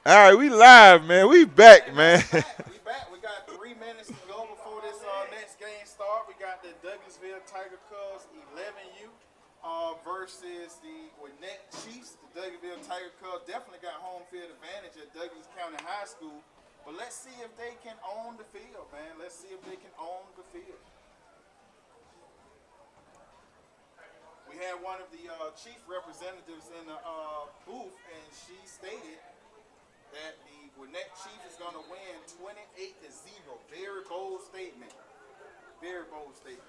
All right, we live, man. We back, man. We back. We got 3 minutes to go before this next game start. We got the Douglasville Tiger Cubs 11U versus the Gwinnett Chiefs. The Douglasville Tiger Cubs definitely got home field advantage at Douglas County High School. But let's see if they can own the field, man. Let's see if they can own the field. We had one of the chief representatives in the booth, and she stated that the Gwinnett Chief is going to win 28-0. Very bold statement. Very bold statement.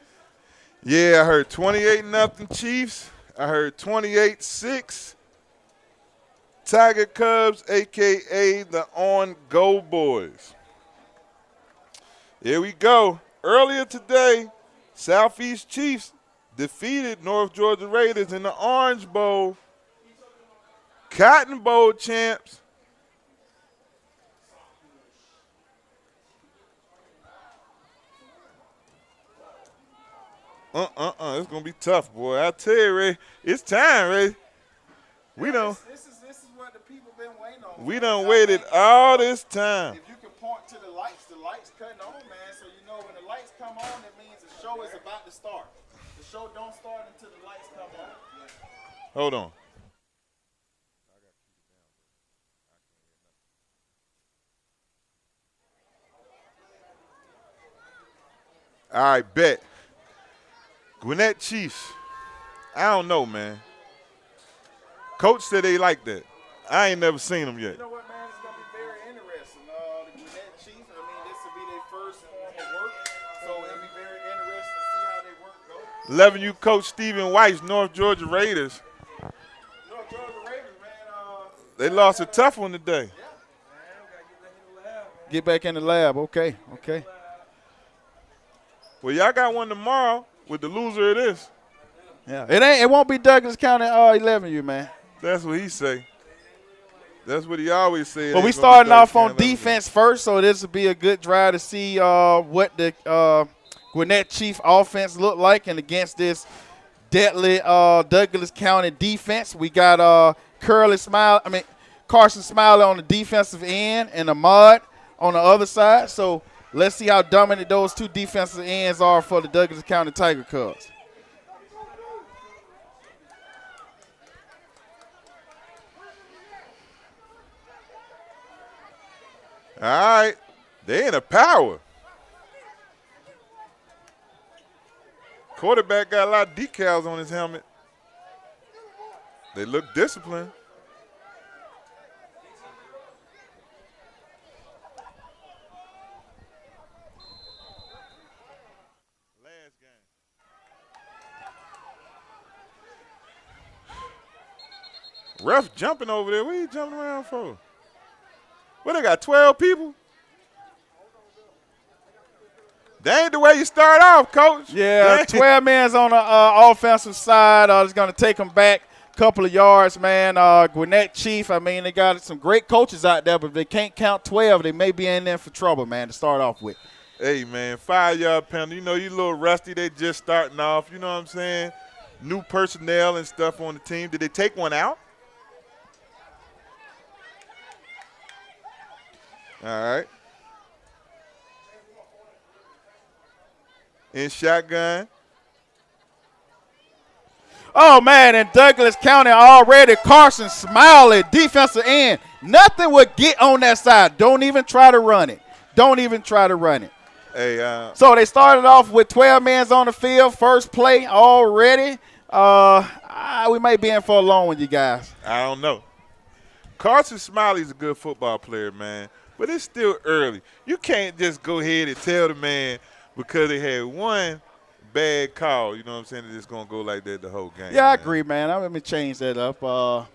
Yeah, I heard 28 nothing Chiefs. I heard 28-6 Tiger Cubs, a.k.a. the On Go Boys. Here we go. Earlier today, Southeast Chiefs defeated North Georgia Raiders in the Orange Bowl. Cotton Bowl champs. It's gonna be tough, boy. I tell you, Ray, it's time, Ray. We don't. This is what the people been waiting on. We done waited all this time. If you can point to the lights cutting on, man. So you know when the lights come on, it means the show is about to start. The show don't start until the lights come on. Hold on. All right, bet. Gwinnett Chiefs. I don't know, man. Coach said they like that. I ain't never seen them yet. You know what, man? It's going to be very interesting. The Gwinnett Chiefs, I mean, this will be their first form of work. So it'll be very interesting to see how they work go. 11U coach Stephen Weiss, North Georgia Raiders. North Georgia Raiders, man. They lost a tough one today. Get back in the lab. Okay. Well, y'all got one tomorrow with the loser of this. Yeah, it won't be Douglas County 11U, man. That's what he say. That's what he always say. But we starting off on defense first, so this will be a good drive to see what the Gwinnett Chief offense look like, and against this deadly Douglas County defense, we got Carson Smiley on the defensive end and Ahmad on the other side. So let's see how dominant those two defensive ends are for the Douglas County Tiger Cubs. All right. They in a power. Quarterback got a lot of decals on his helmet. They look disciplined. Last game. Ref jumping over there. What are you jumping around for? What, they got 12 people? That ain't the way you start off, Coach. Yeah, 12 men's on the offensive side. It's going to take them back a couple of yards, man. Gwinnett Chief, I mean, they got some great coaches out there, but if they can't count 12, they may be in there for trouble, man, to start off with. Hey, man, 5-yard penalty. You know, you a little rusty. They just starting off. You know what I'm saying? New personnel and stuff on the team. Did they take one out? All right. In shotgun. Oh, man, in Douglas County already, Carson Smiley, defensive end. Nothing would get on that side. Don't even try to run it. Hey, So they started off with 12 men on the field, first play already. We might be in for a long one, you guys. I don't know. Carson Smiley's a good football player, man. But it's still early. You can't just go ahead and tell the man because they had one bad call, you know what I'm saying, that it's going to go like that the whole game. Yeah, I man. agree, man. I'm going to change that up.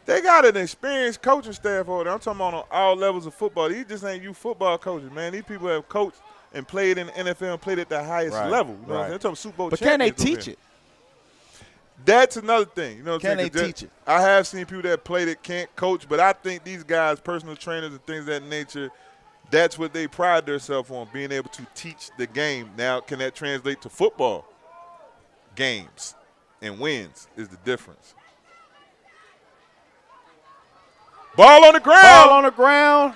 They got an experienced coaching staff over there. I'm talking about on all levels of football. These just ain't you football coaches, man. These people have coached and played in the NFL and played at the highest level. You know what I'm saying? I'm talking Super Bowl but can they champions teach it? That's another thing. You know what I'm saying? Can they teach it? I have seen people that play that can't coach, but I think these guys, personal trainers and things of that nature, that's what they pride themselves on, being able to teach the game. Now, can that translate to football? Games and wins is the difference. Ball on the ground. Ball on the ground.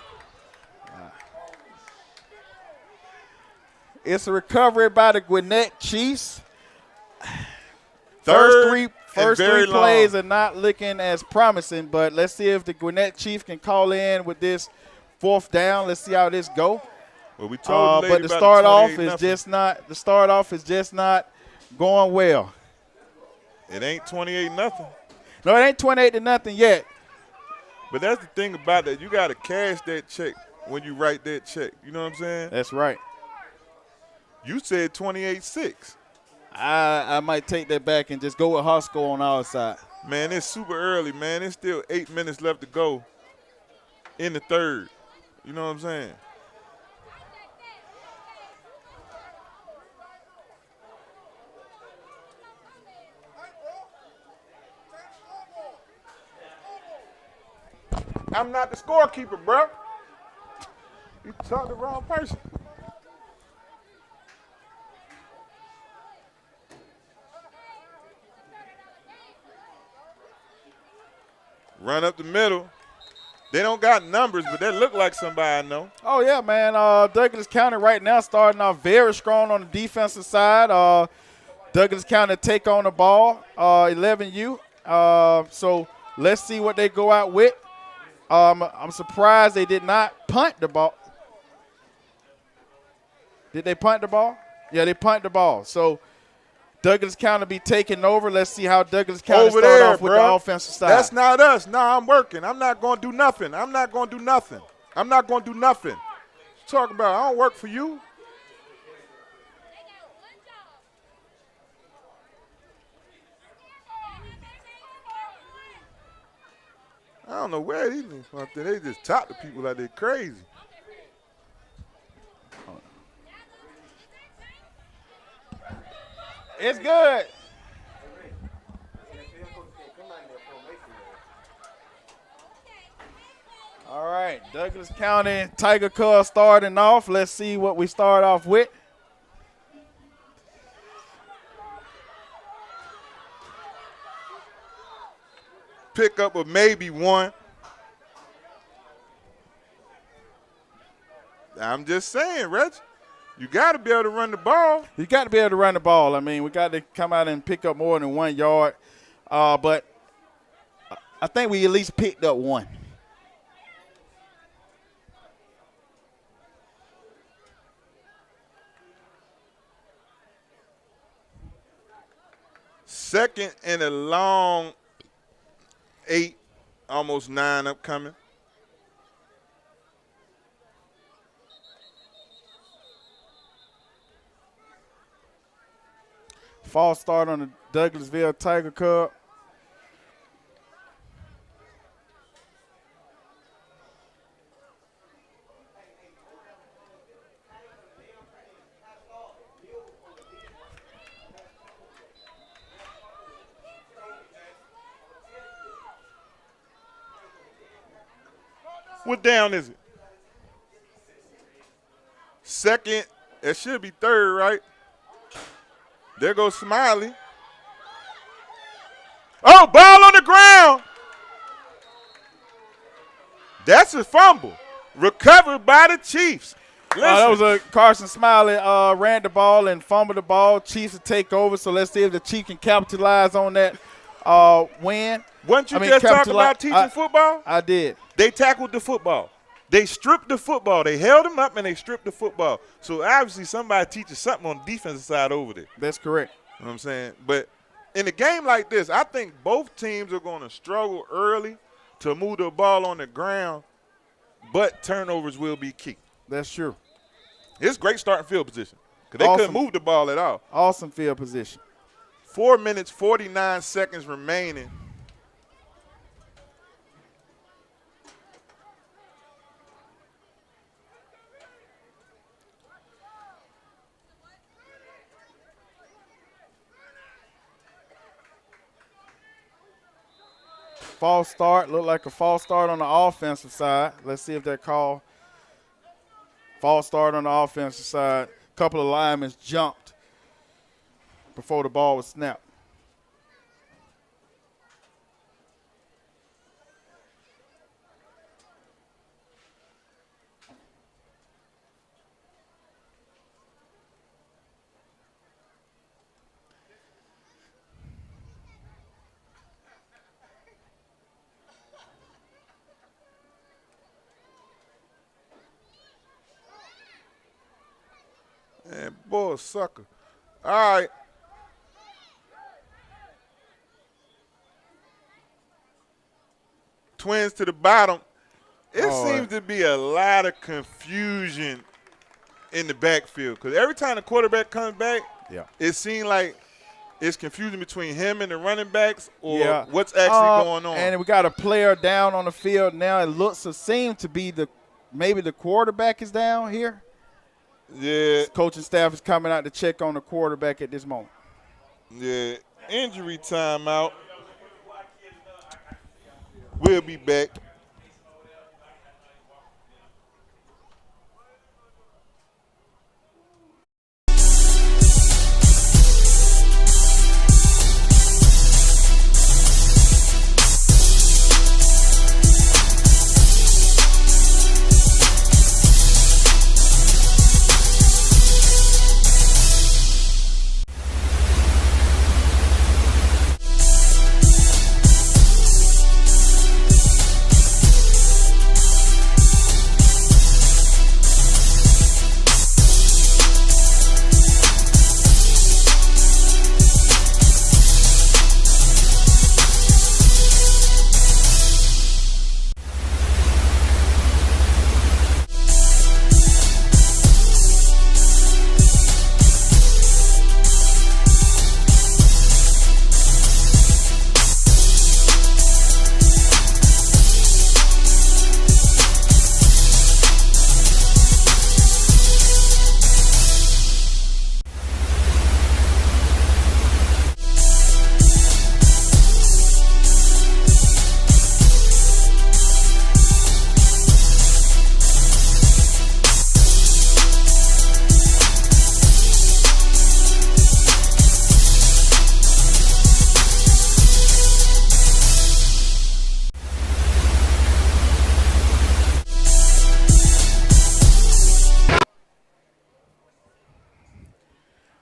It's a recovery by the Gwinnett Chiefs. First three plays are not looking as promising, but let's see if the Gwinnett Chiefs can call in with this 4th down. Let's see how this go. Well, we told but the start off is just not going well. It ain't 28-0. No, it ain't 28-0 yet. But that's the thing about that. You got to cash that check when you write that check. You know what I'm saying? That's right. You said 28-6. I might take that back and just go with Hosco on our side. Man, it's super early, man. There's still 8 minutes left to go in the third. You know what I'm saying? I'm not the scorekeeper, bro. You talked to the wrong person. Run up the middle. They don't got numbers, but they look like somebody I know. Oh, yeah, man. Douglas County right now starting off very strong on the defensive side. Douglas County take on the ball, 11U. So let's see what they go out with. I'm surprised they did not punt the ball. Did they punt the ball? Yeah, they punt the ball. So Douglas County be taking over. Let's see how Douglas County start off with the offensive side. That's not us. Nah, I'm working. I'm not going to do nothing. I'm not going to do nothing. I'm not going to do nothing. What you talking about? I don't work for you. I don't know where these they just talk to people like they're crazy. It's good. All right, Douglas County Tiger Cubs starting off. Let's see what we start off with. Pick up a maybe one. I'm just saying, Reg. You got to be able to run the ball. You got to be able to run the ball. I mean, we got to come out and pick up more than 1 yard. But I think we at least picked up one. Second and a long 8, almost 9 upcoming. False start on the Douglasville Tiger Cub. What down is it? Second. It should be third, right? There goes Smiley. Oh, ball on the ground. That's a fumble. Recovered by the Chiefs. That was a Carson Smiley ran the ball and fumbled the ball. Chiefs will take over, so let's see if the Chiefs can capitalize on that win. Weren't you just talking about teaching football? I did. They tackled the football. They stripped the football. They held him up and they stripped the football. So obviously somebody teaches something on the defensive side over there. That's correct. You know what I'm saying? But in a game like this, I think both teams are going to struggle early to move the ball on the ground, but turnovers will be key. That's true. It's great starting field position because they couldn't move the ball at all. Awesome field position. 4 minutes, 49 seconds remaining. False start. Looked like a false start on the offensive side. Let's see if that call. False start on the offensive side. A couple of linemen jumped before the ball was snapped. boy a sucker. All right. Twins to the bottom. It seems to be a lot of confusion in the backfield because every time the quarterback comes back, it seems like it's confusion between him and the running backs or what's actually going on. And we got a player down on the field now. It seems to be maybe the quarterback is down here. Yeah. Coaching staff is coming out to check on the quarterback at this moment. Yeah. Injury timeout. We'll be back.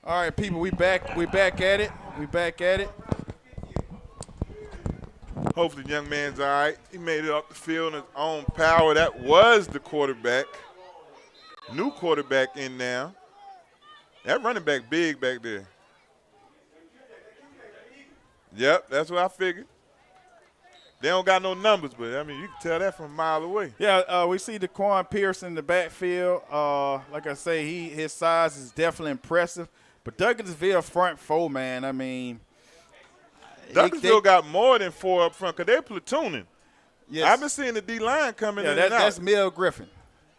All right, people, we back at it. Hopefully the young man's all right. He made it up the field in his own power. That was the quarterback. New quarterback in now. That running back big back there. Yep, that's what I figured. They don't got no numbers, but, I mean, you can tell that from a mile away. Yeah, we see DeQuan Pierce in the backfield. Like I say, his size is definitely impressive. But Douglasville front four, man, I mean. Douglasville got more than 4 up front because they're platooning. Yes. I've been seeing the D-line coming in and out. That's Mel Griffin.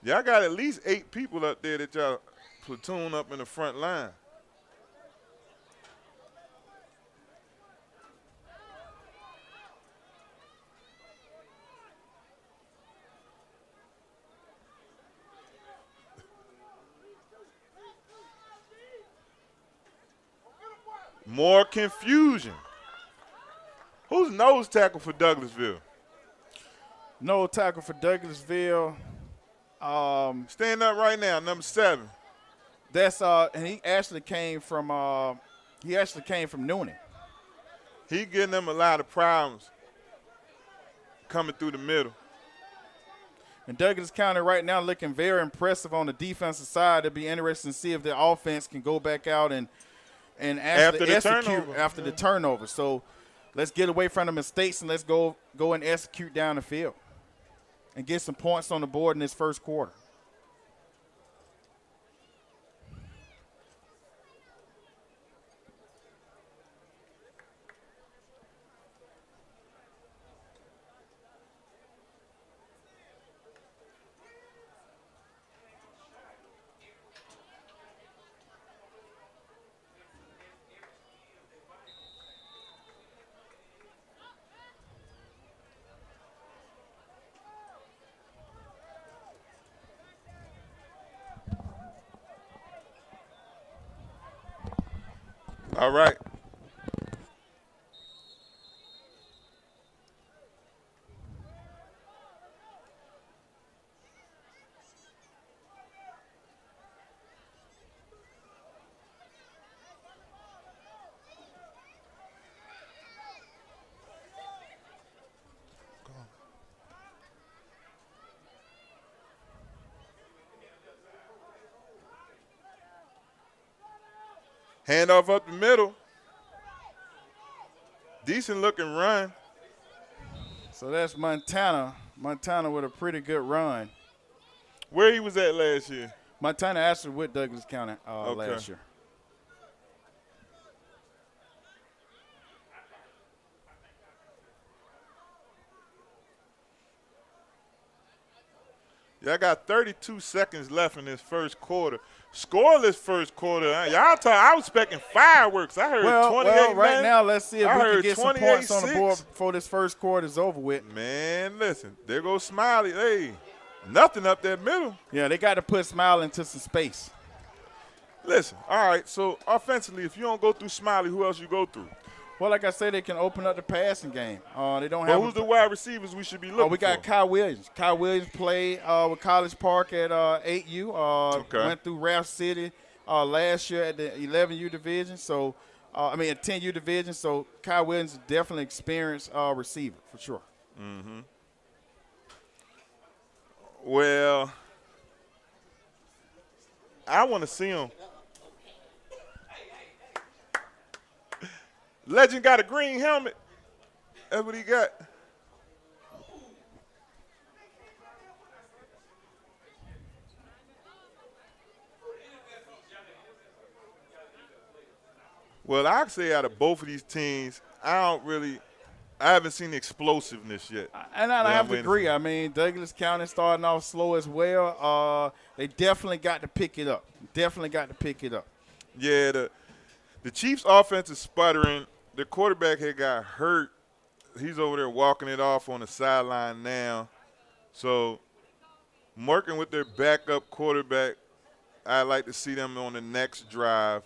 Y'all got at least 8 people up there that y'all platoon up in the front line. More confusion. Who's nose tackle for Douglasville? Nose tackle for Douglasville. Stand up right now, number 7. That's and he actually came from Noonan. He getting them a lot of problems coming through the middle. And Douglas County right now looking very impressive on the defensive side. It'll be interesting to see if the offense can go back out and actually execute after the turnover. So let's get away from the mistakes and let's go and execute down the field and get some points on the board in this first quarter. All right. Handoff up the middle. Decent looking run. So that's Montana. Montana with a pretty good run. Where he was at last year? Montana actually with Douglas County Okay. last year. Y'all got 32 seconds left in this first quarter. Scoreless first quarter. Y'all talk. I was expecting fireworks. I heard 28 Well, right man. now, let's see if I we can heard get some points on the 28-6. board before this first quarter is over with. Man, listen. There goes Smiley. Hey, nothing up that middle. Yeah, they got to put Smile into some space. Listen, all right, so offensively, if you don't go through Smiley, who else you go through? Well, like I said, they can open up the passing game. They don't But have. who's the wide receivers we should be looking We got for? Kyle Williams. Kyle Williams played with College Park at 8U. Okay. Went through Ralph City last year at the 11U division. So, at 10U division. So Kyle Williams is definitely an experienced receiver for sure. Mm-hmm. Well, I want to see him. Legend got a green helmet. That's what he got. Well, I'd say out of both of these teams, I haven't seen the explosiveness yet. And I have to agree. I mean, Douglas County starting off slow as well. They definitely got to pick it up. Yeah, the Chiefs' offense is sputtering. The quarterback had got hurt. He's over there walking it off on the sideline now. So, working with their backup quarterback, I'd like to see them on the next drive.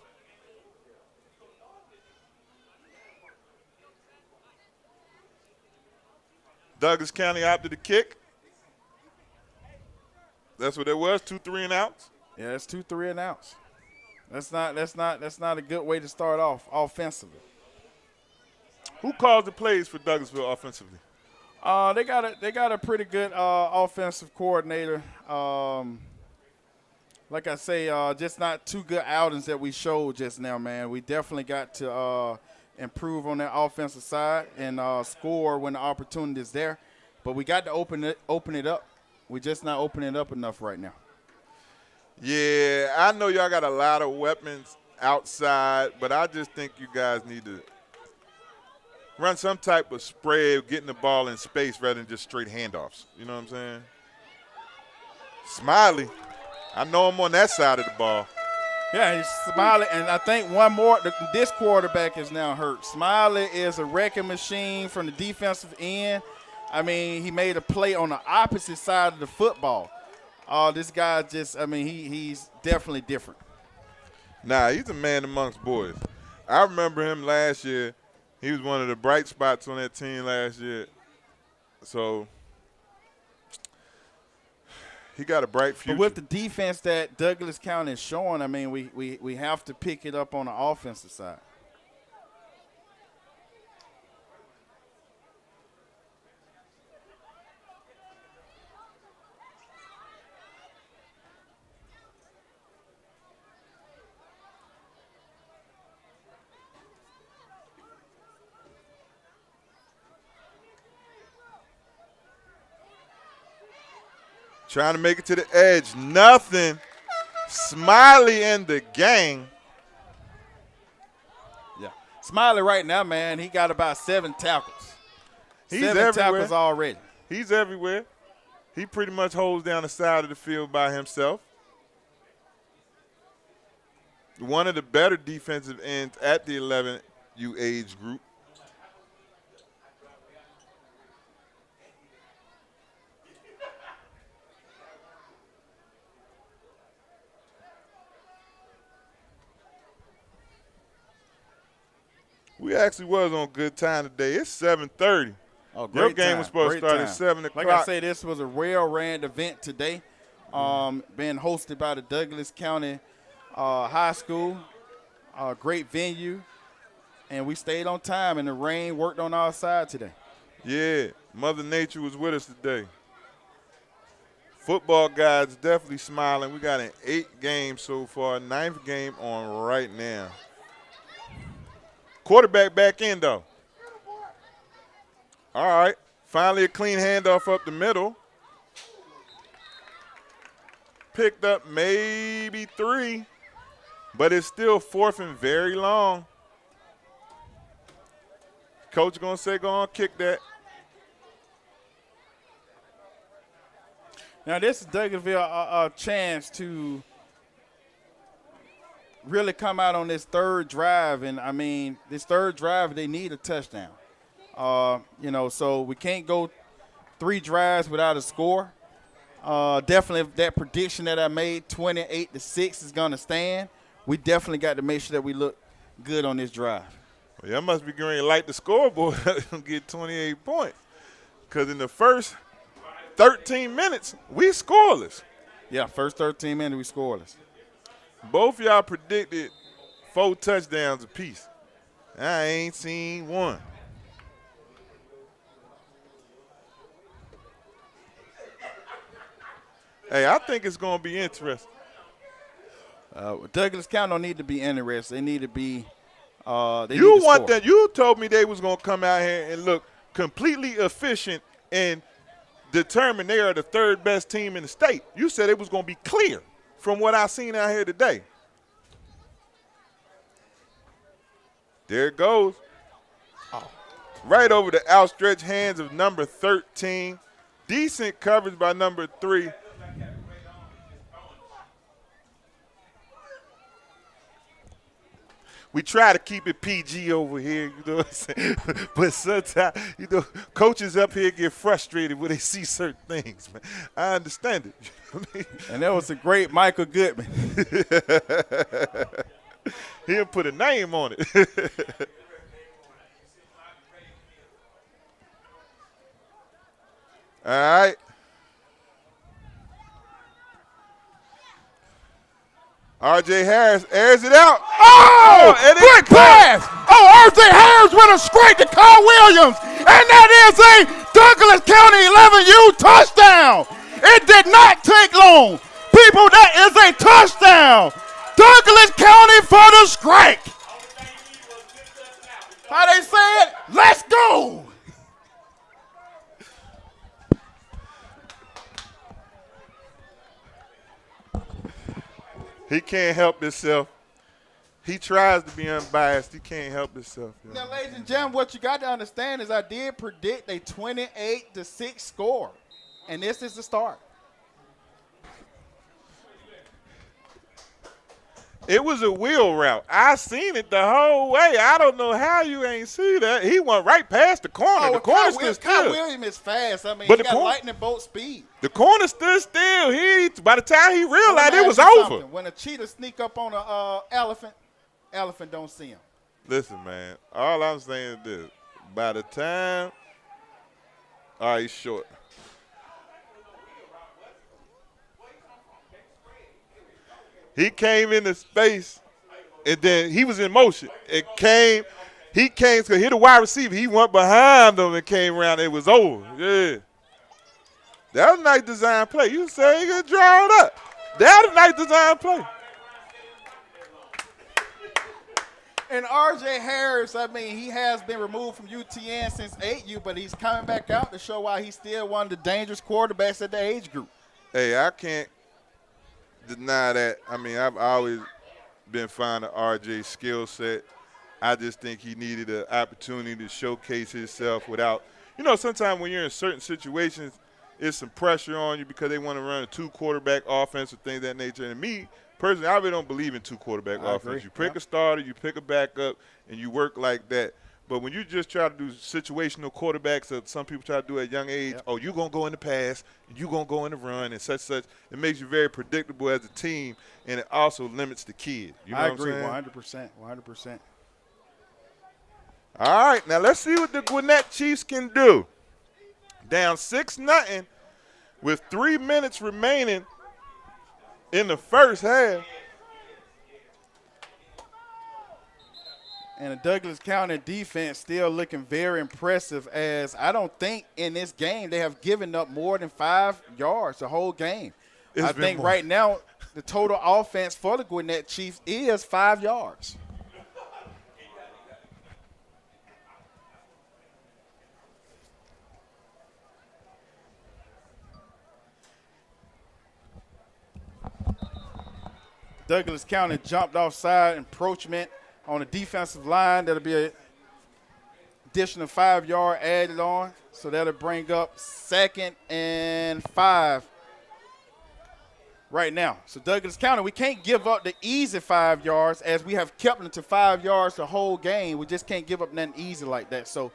Douglas County opted to kick. That's what it was, 2 3-and-outs. Yeah, it's 2 3-and-outs. That's not a good way to start off offensively. Who calls the plays for Douglasville offensively? They got a pretty good offensive coordinator. Like I say, just not two good outings that we showed just now, man. We definitely got to improve on that offensive side and score when the opportunity is there. But we got to open it up. We're just not opening it up enough right now. Yeah, I know y'all got a lot of weapons outside, but I just think you guys need to run some type of spread, getting the ball in space rather than just straight handoffs. You know what I'm saying? Smiley, I know him on that side of the ball. Yeah, he's Smiley, and I think one more. This quarterback is now hurt. Smiley is a wrecking machine from the defensive end. I mean, he made a play on the opposite side of the football. This guy he's definitely different. Nah, he's a man amongst boys. I remember him last year. He was one of the bright spots on that team last year. So he got a bright future. But with the defense that Douglas County is showing, I mean, we have to pick it up on the offensive side. Trying to make it to the edge. Nothing. Smiley and the gang. Yeah. Smiley right now, man, he got about 7 tackles. He's 7 everywhere. tackles already. He's everywhere. He pretty much holds down the side of the field by himself. One of the better defensive ends at the 11U age group. We actually was on good time today. It's 7:30. Oh, Your great game time. was supposed to Great start at time. 7 o'clock. Like I say, this was a rail-ran event today, being hosted by the Douglas County High School. Great venue, and we stayed on time, and the rain worked on our side today. Yeah, Mother Nature was with us today. Football guys definitely smiling. We got an 8 game so far, 9th game on right now. Quarterback back in, though. All right. Finally a clean handoff up the middle. Picked up maybe 3, but it's still 4th and very long. Coach going to say go on, kick that. Now, this is Douglasville a chance to really come out on this third drive. And, I mean, this third drive, they need a touchdown. So we can't go 3 drives without a score. Definitely that prediction that I made, 28-6 is going to stand. We definitely got to make sure that we look good on this drive. Well, y'all must be going to light the scoreboard and get 28 points. Because in the first 13 minutes, we scoreless. Yeah, first 13 minutes, we scoreless. Both y'all predicted 4 touchdowns apiece. I ain't seen one. Hey, I think it's going to be interesting. Douglas County don't need to be interested. They need to be You told me they was going to come out here and look completely efficient and determine they are the 3rd best team in the state. You said it was going to be clear from what I seen out here today. There it goes. Oh. Right over the outstretched hands of number 13. Decent coverage by number 3. We try to keep it PG over here, you know what I'm saying? But sometimes, coaches up here get frustrated when they see certain things, man. I understand it. You know what I mean? And that was a great Michael Goodman. He'll put a name on it. All right. R.J. Harris airs it out. Oh, quick pass. Oh, R.J. Harris with a straight to Carl Williams. And that is a Douglas County 11U touchdown. It did not take long. People, that is a touchdown. Douglas County for the strike. How they say it? Let's go. He can't help himself. He tries to be unbiased. He can't help himself. Now, ladies and gentlemen, what you got to understand is I did predict a 28-6 score, and this is the start. It was a wheel route. I seen it the whole way. I don't know how you ain't see that. He went right past the corner. The corner stood still. Kyle Williams is fast. I mean, he got lightning bolt speed. The corner stood still. By the time he realized it was over. When a cheetah sneak up on an elephant don't see him. Listen, man, all I'm saying is this. By the time – all right, he's short. He came into space, and then he was in motion. He came to hit a wide receiver. He went behind him and came around. It was over. Yeah. That was a nice design play. You say you could draw it up. That was a nice design play. And R.J. Harris, I mean, he has been removed from UTN since 8U, but he's coming back out to show why he's still one of the dangerous quarterbacks at the age group. Hey, I can't deny that. I mean, I've always been fond of RJ's skill set. I just think he needed an opportunity to showcase himself without, sometimes when you're in certain situations, it's some pressure on you because they want to run a 2-quarterback offense or things of that nature. And me, personally, I really don't believe in 2-quarterback offense. You pick a starter, you pick a backup, and you work like that. But when you just try to do situational quarterbacks that some people try to do at a young age, oh, you're going to go in the pass, and you're going to go in the run, and such, it makes you very predictable as a team, and it also limits the kid. You know I what agree, I'm 100%. All right, now let's see what the Gwinnett Chiefs can do. Down 6-0 with 3 minutes remaining in the first half. And the Douglas County defense still looking very impressive, as I don't think in this game they have given up more than 5 yards the whole game. I think right now the total offense for the Gwinnett Chiefs is 5 yards. Douglas County jumped offside encroachment on the defensive line. That'll be an additional 5-yard added on. So that'll bring up 2nd and 5 right now. So Douglas County, we can't give up the easy 5 yards as we have kept them to 5 yards the whole game. We just can't give up nothing easy like that. So,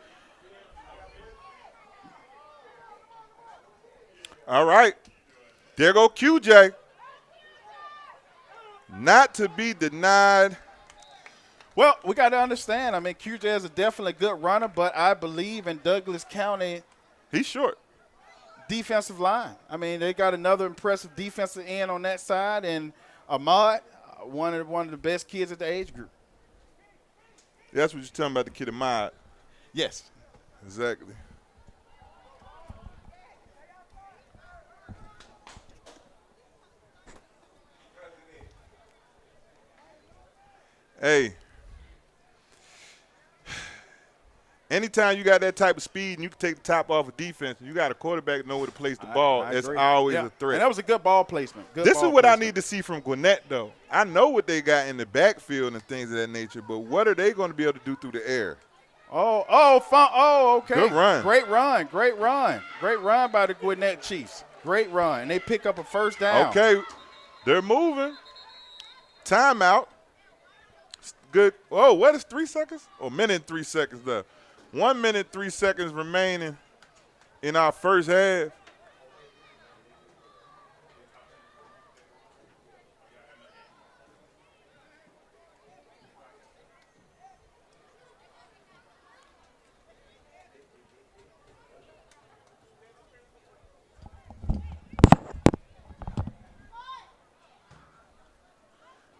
all right. There go QJ. Not to be denied. well, we got to understand. I mean, QJ is a definitely good runner, but I believe in Douglas County He's short. defensive line. I mean, they got another impressive defensive end on that side, and Ahmad, one of the best kids at the age group. That's what you're talking about, the kid Ahmad. Yes. Exactly. Hey, anytime you got that type of speed and you can take the top off of defense and you got a quarterback know where to place the ball, I it's agree. always Yeah. a threat. And that was a good ball placement. Good This is ball what I placement. need to see from Gwinnett, though. I know what they got in the backfield and things of that nature, but what are they going to be able to do through the air? Okay. Good run. Great run by the Gwinnett Chiefs. Great run. And they pick up a first down. Okay, they're moving. Timeout. Good. Oh, what is 3 seconds? Oh, minute and 3 seconds left. 1 minute, 3 seconds remaining in our first half.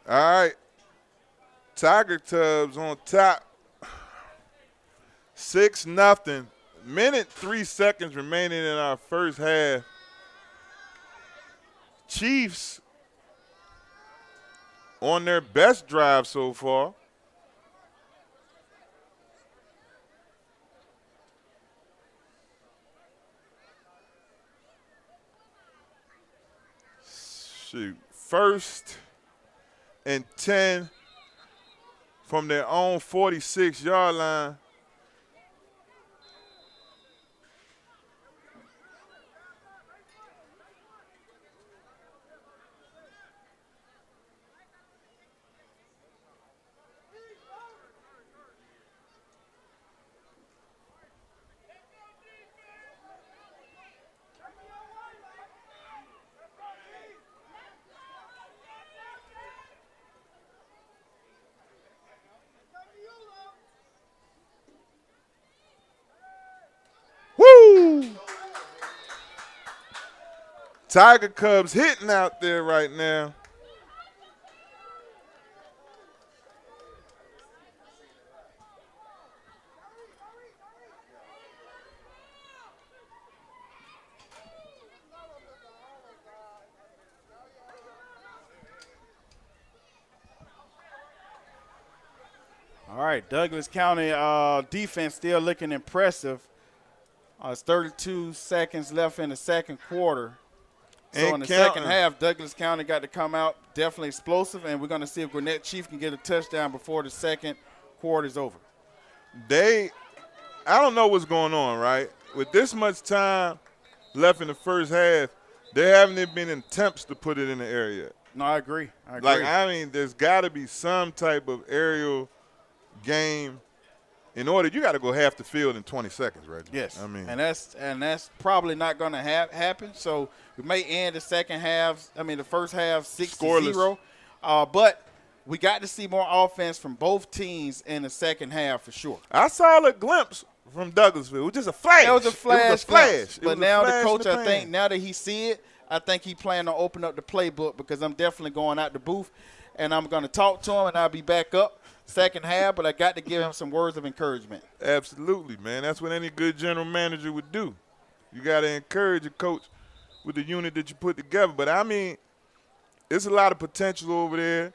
All right. Tiger Tubs on top. 6-0. Minute, 3 seconds remaining in our first half. Chiefs on their best drive so far. Shoot. 1st and 10 from their own 46-yard line. Woo! Tiger Cubs hitting out there right now. All right, Douglas County defense still looking impressive. It's 32 seconds left in the second quarter. So And in the counting. second half, Douglas County got to come out definitely explosive, and we're going to see if Gwinnett Chief can get a touchdown before the second quarter is over. I don't know what's going on, right? With this much time left in the first half, there haven't been attempts to put it in the air yet. No, I agree. Like, I mean, there's got to be some type of aerial game. In order, you got to go half the field in 20 seconds, right? Yes, I mean, and that's probably not going to happen. So we may end the first half 6-0. But we got to see more offense from both teams in the second half for sure. I saw a glimpse from Douglasville. It was just a flash. It was a flash. It But was a now flash the in coach, I pan. think, now that he see it, I think he plan to open up the playbook because I'm definitely going out the booth, and I'm going to talk to him, and I'll be back up second half, but I got to give him some words of encouragement. Absolutely, man. That's what any good general manager would do. You got to encourage a coach with the unit that you put together. But, I mean, it's a lot of potential over there,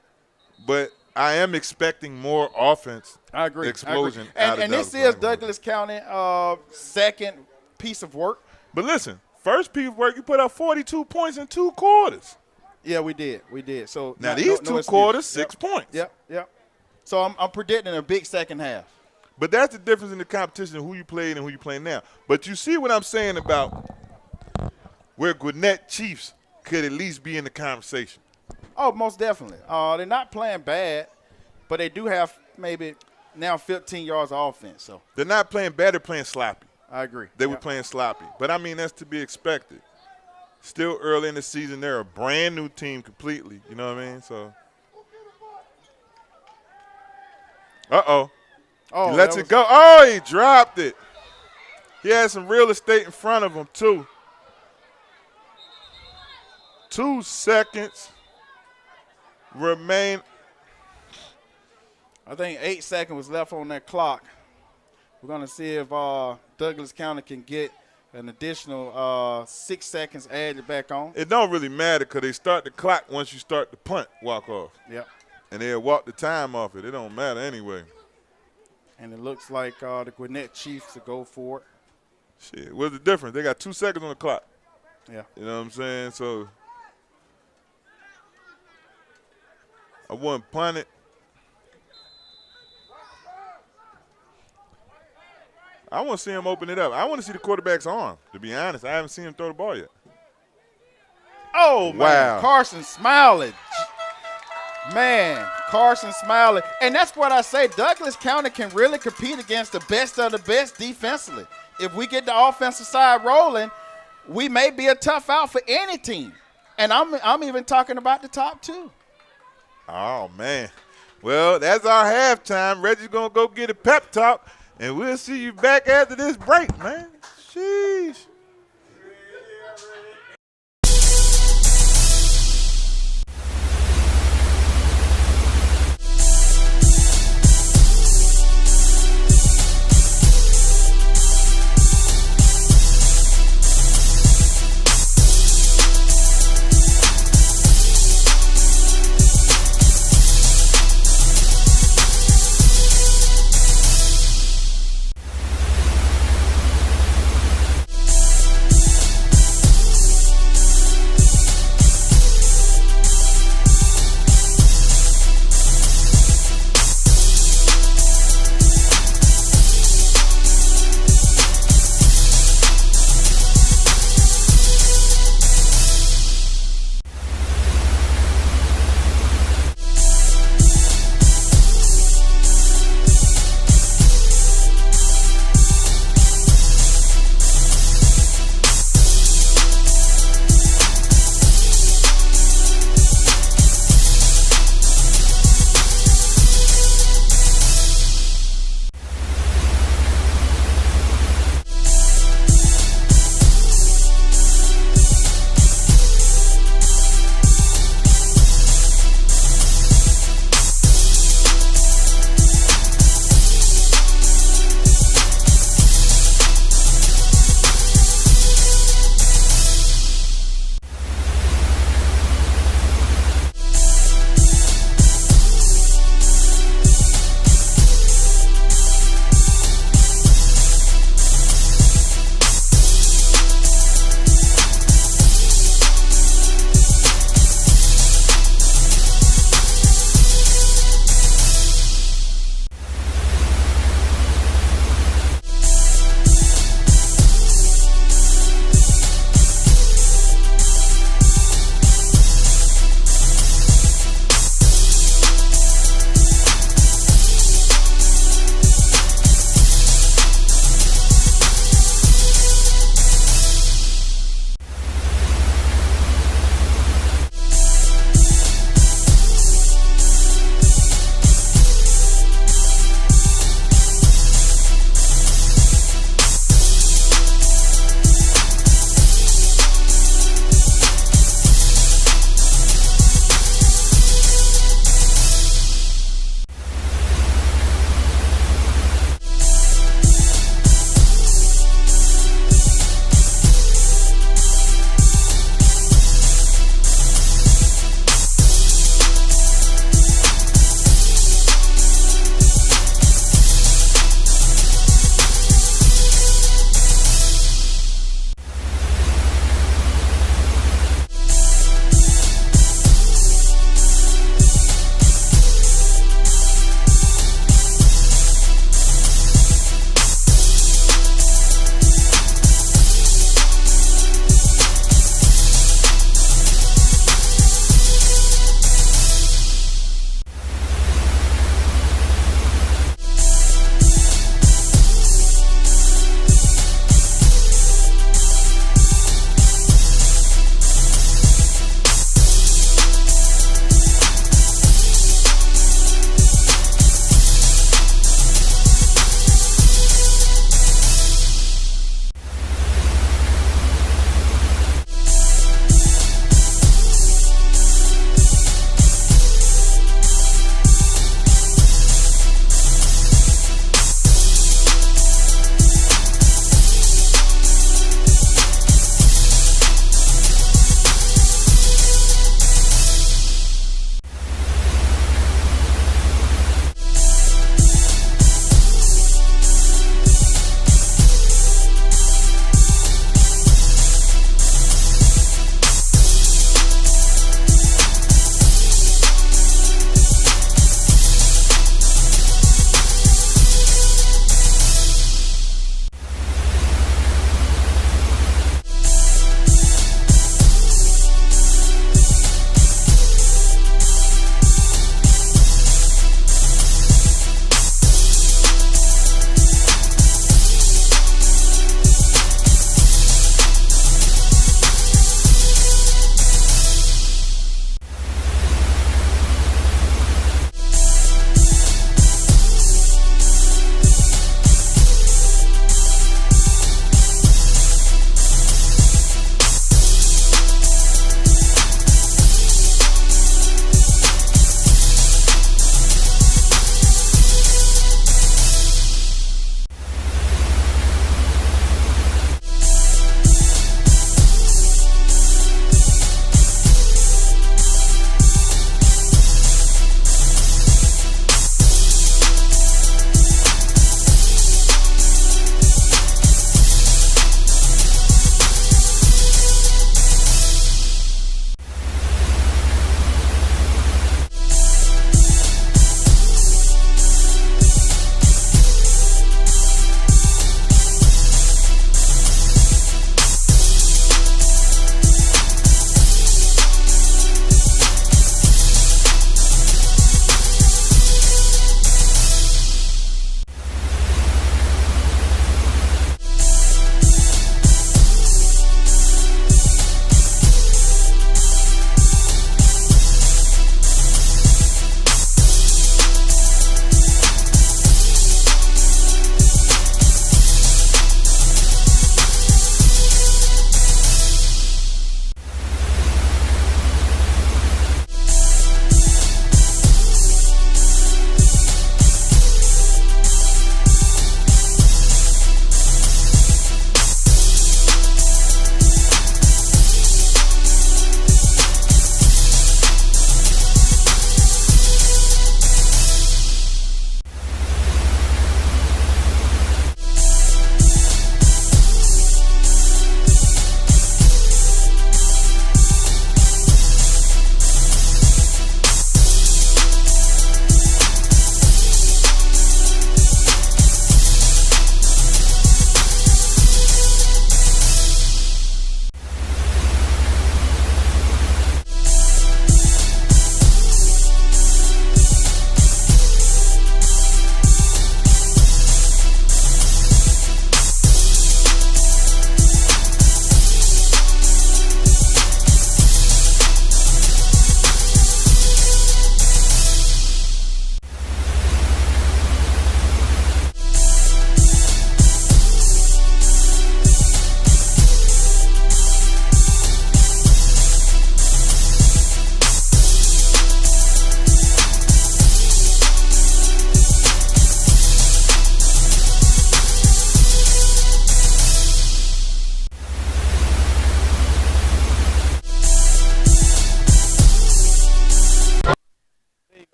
but I am expecting more offense. I agree. Explosion. And this is Douglas County second piece of work. But listen, first piece of work, you put up 42 points in 2 quarters. Yeah, we did. We did. So Now, these two excuse. quarters, 6 points. Yep. So I'm predicting a big second half. But that's the difference in the competition of who you played and who you play now. But you see what I'm saying about where Gwinnett Chiefs could at least be in the conversation. Oh, most definitely. They're not playing bad, but they do have maybe now 15 yards of offense. So They're not playing bad, they're playing sloppy. I agree. They were playing sloppy. But, I mean, that's to be expected. Still early in the season. They're a brand-new team completely. You know what I mean? So, uh-oh. Oh, He lets it go. Oh, he dropped it. He had some real estate in front of him, too. 2 seconds remain. I think 8 seconds was left on that clock. We're going to see if Douglas County can get an additional 6 seconds added back on. It don't really matter because they start the clock once you start the punt walk-off. Yep. And they'll walk the time off it. It don't matter anyway. And it looks like the Gwinnett Chiefs will go for it. Shit, what's the difference? They got 2 seconds on the clock. Yeah. You know what I'm saying? So I wouldn't punt it. I want to see him open it up. I want to see the quarterback's arm, to be honest. I haven't seen him throw the ball yet. Oh, man. Wow. Carson Smiley. Man, Carson Smiley. And that's what I say. Douglas County can really compete against the best of the best defensively. If we get the offensive side rolling, we may be a tough out for any team. And I'm even talking about the top two. Oh, man. Well, that's our halftime. Reggie's going to go get a pep talk, and we'll see you back after this break, man. Sheesh.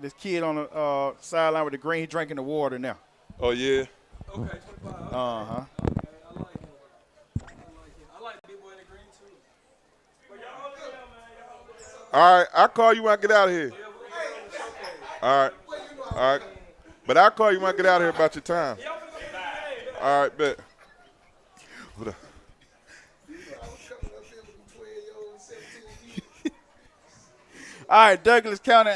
this kid on the sideline with the green. He drinking the water now. Oh, yeah? Okay, 25. Uh-huh. I like him. I like big boy in the green too. But y'all hold it down, man. Y'all hold it down. All right, I'll call you when I get out of here. All right. All right. But I'll call you when I get out of here about your time. All right, bet. What up? All right, Douglas County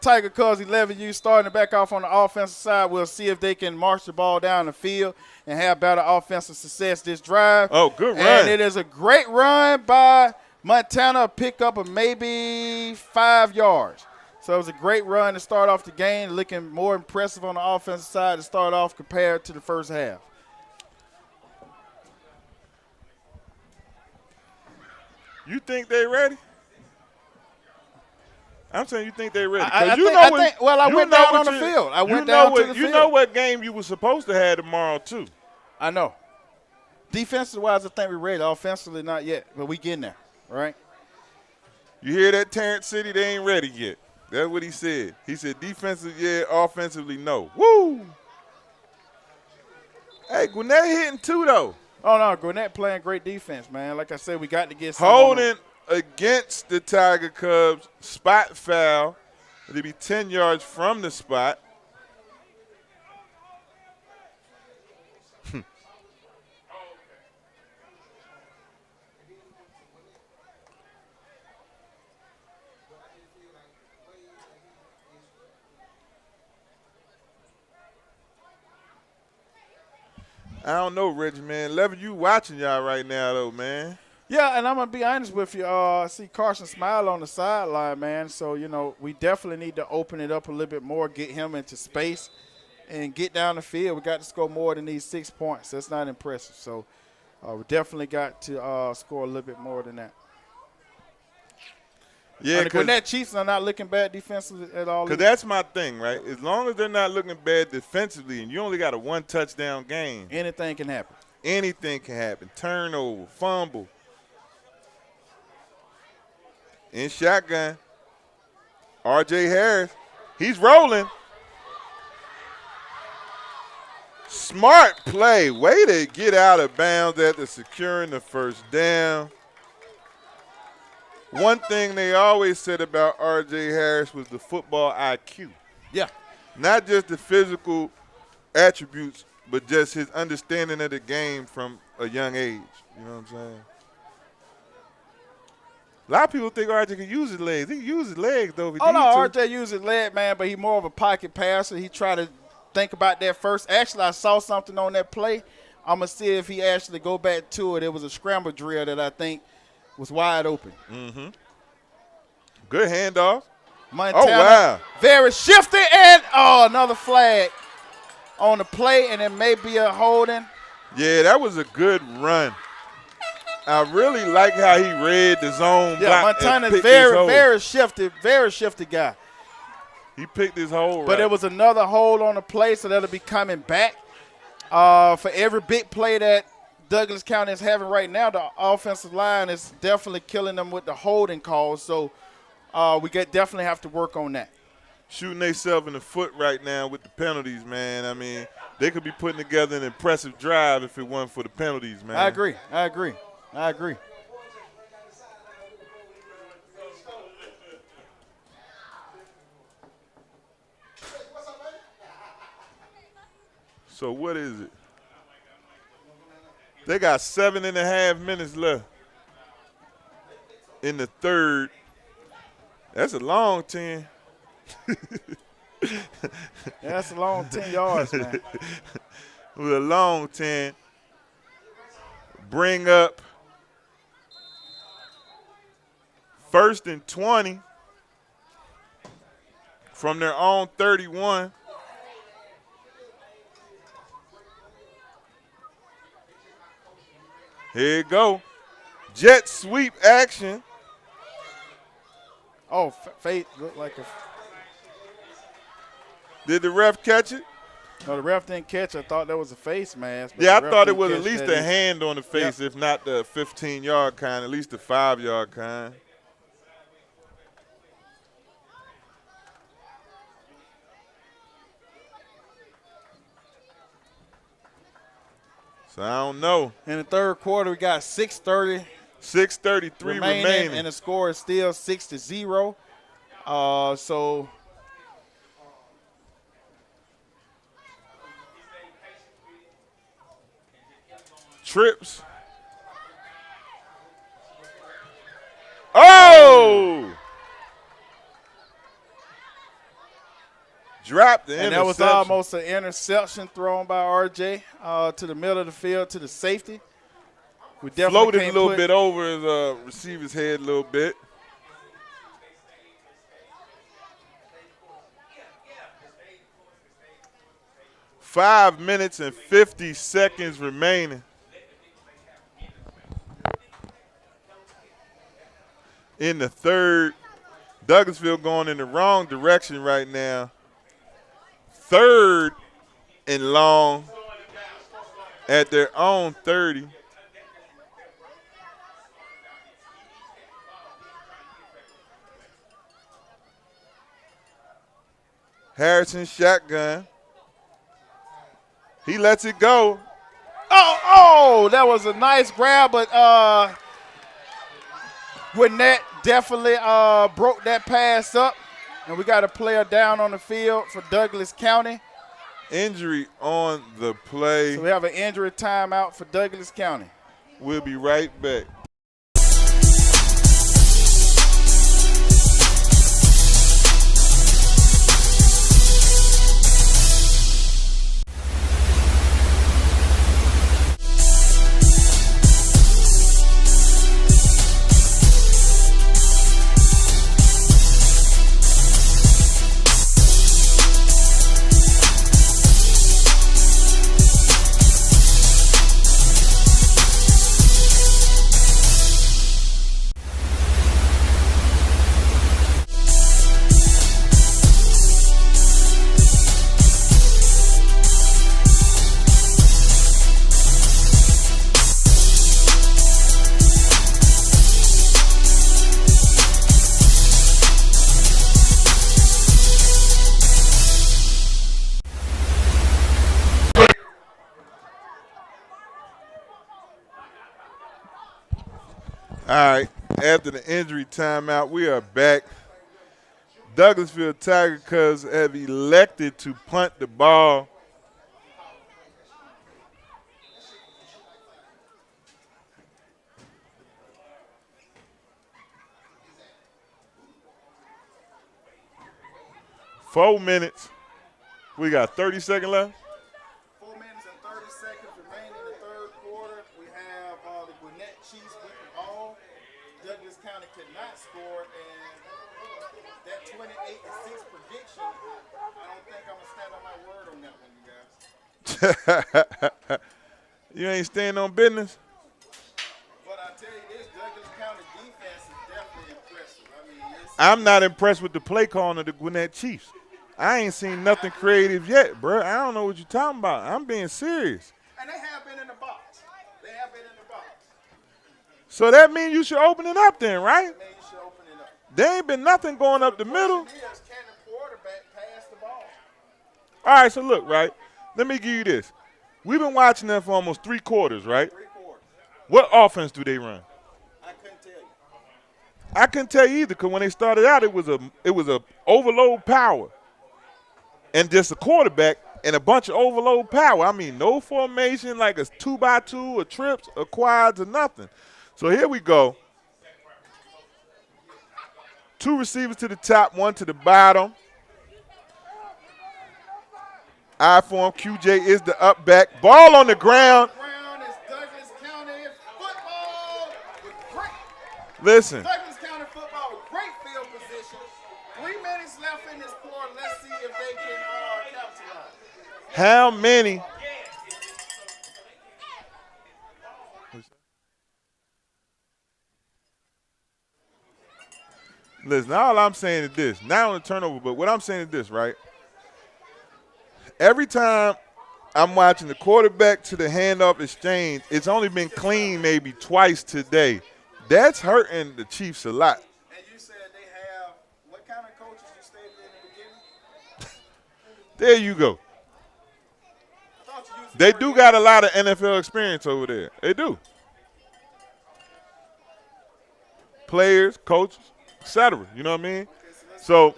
Tiger Cubs 11U starting to back off on the offensive side. We'll see if they can march the ball down the field and have better offensive success this drive. Oh, good run. And it is a great run by Montana, a pickup of maybe 5 yards. So it was a great run to start off the game, looking more impressive on the offensive side to start off compared to the first half. You think they ready? I'm saying you think they're ready. I went went down on the field. I went down to the field. You know what game you were supposed to have tomorrow, too. I know. Defensive-wise, I think we're ready. Offensively, not yet, but we getting there, right? You hear that, Terrence City? They ain't ready yet. That's what he said. He said defensively, yeah, offensively, no. Woo! Hey, Gwinnett hitting too, though. Oh, no, Gwinnett playing great defense, man. Like I said, we got to get some Holding against the Tiger Cubs, spot foul. It'll be 10 yards from the spot. I don't know, Reggie, man. Levin, you watching y'all right now, though, man. Yeah, and I'm going to be honest with you. I see Carson Smile on the sideline, man. So, we definitely need to open it up a little bit more, get him into space, and get down the field. We got to score more than these 6 points. That's not impressive. So, we definitely got to score a little bit more than that. Yeah, the Gwinnett Chiefs are not looking bad defensively at all. Because that's my thing, right? As long as they're not looking bad defensively and you only got a 1-touchdown game. Anything can happen. Anything can happen. Turnover, fumble. In shotgun, R.J. Harris, he's rolling. Smart play. Way to get out of bounds after securing the first down. One thing they always said about R.J. Harris was the football IQ. Yeah. Not just the physical attributes, but just his understanding of the game from a young age. You know what I'm saying? A lot of people think R.J. can use his legs. He can use his legs, though. If he needs to. R.J. used his leg, man, but he's more of a pocket passer. He tried to think about that first. Actually, I saw something on that play. I'm going to see if he actually go back to it. It was a scramble drill that I think was wide open. Mm-hmm. Good handoff. Montana, oh, wow. Very shifty, and, another flag on the play, and it may be a holding. Yeah, that was a good run. I really like how he read the zone. Yeah, Montana's very shifty guy. He picked his hole right. But it was another hold on the play, so that'll be coming back. For every big play that Douglas County is having right now, the offensive line is definitely killing them with the holding calls. So we definitely have to work on that. Shooting themselves in the foot right now with the penalties, man. I mean, they could be putting together an impressive drive if it wasn't for the penalties, man. I agree. So what is it? They got 7.5 minutes left in the third. That's a long 10. Yeah, that's a long 10 yards, man. With a long 10. Bring up 1st and 20 from their own 31. Here you go. Jet sweep action. Oh, Faith looked like a. Did the ref catch it? No, the ref didn't catch it. I thought that was a face mask. Yeah, I thought it was at least a hand on the face, if not the 15-yard kind, at least the 5-yard kind. So I don't know. In the third quarter, we got 6:30 6:33 remaining. and the score is still 6-0. So Trips. Oh! Dropped the and interception. that was almost an interception thrown by RJ to the middle of the field to the safety. We definitely floated a can't little put- bit over his receiver's head a little bit. Five minutes and 50 seconds remaining. In the third, Douglasville going in the wrong direction right now. Third and long at their own 30. Harrison shotgun. He lets it go. Oh, that was a nice grab, but Gwinnett definitely broke that pass up. And we got a player down on the field for Douglas County. Injury on the play. So we have an injury timeout for Douglas County. We'll be right back. All right, after the injury timeout, we are back. Douglasville Tiger Cubs have elected to punt the ball. Four minutes. We got 30 seconds left. 4 minutes and 30 seconds remaining in the third quarter. We have the Gwinnett Chiefs with the ball. Douglas County could not score, and that 28-6 prediction, I don't think I'm going to stand on my word on that one, you guys. You ain't staying on business? But I tell you this, Douglas County defense is definitely impressive. I mean, I'm not impressed with the play calling of the Gwinnett Chiefs. I ain't seen nothing creative yet, bro. I don't know what you're talking about. I'm being serious. and they have been in the box. They have been in the box. So that means you should open it up then, right? Man, you should open it up. There ain't been nothing going up the middle. Question is, can the quarterback pass the ball? All right, so look, right? Let me give you this. We've been watching them for almost 3 quarters, right? 3 quarters. What offense do they run? I couldn't tell you. I couldn't tell you either, because when they started out, it was a overload power. And just a quarterback and a bunch of overload power. I mean, no formation like a 2x2 or trips or quads or nothing. So here we go. 2 receivers to the top, 1 to the bottom. I form QJ is the up back. Ball on the ground. Brown is Douglas County football with great. Listen, Douglas County football with great field position. 3 minutes left in this quarter. Let's see if they can capitalize. how many? Listen, all I'm saying is this. Not on the turnover, but what I'm saying is this, right? Every time I'm watching the quarterback to the handoff exchange, it's only been clean maybe twice today. That's hurting the Chiefs a lot. And you said they have what kind of coaches you stated in the beginning? There you go. I thought you used They do got a lot of NFL experience over there. They do. Players, coaches, etc. You know what I mean? So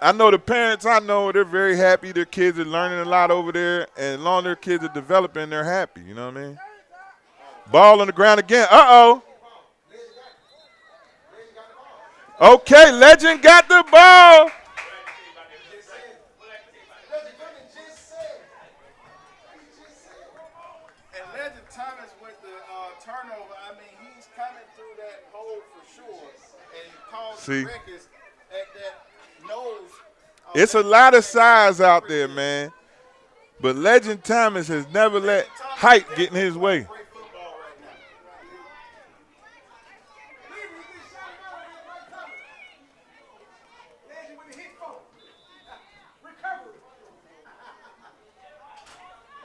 I know the parents I know, they're very happy. Their kids are learning a lot over there. And as long as their kids are developing, they're happy. You know what I mean? Ball on the ground again. Uh-oh. Okay, Legend got the ball. And Legend Thomas with the turnover, I mean, he's coming through that hole for sure. And he calls See. the records at that nose. It's a lot of size out there, man. But Legend Thomas has never let height get in his way. Great football right now.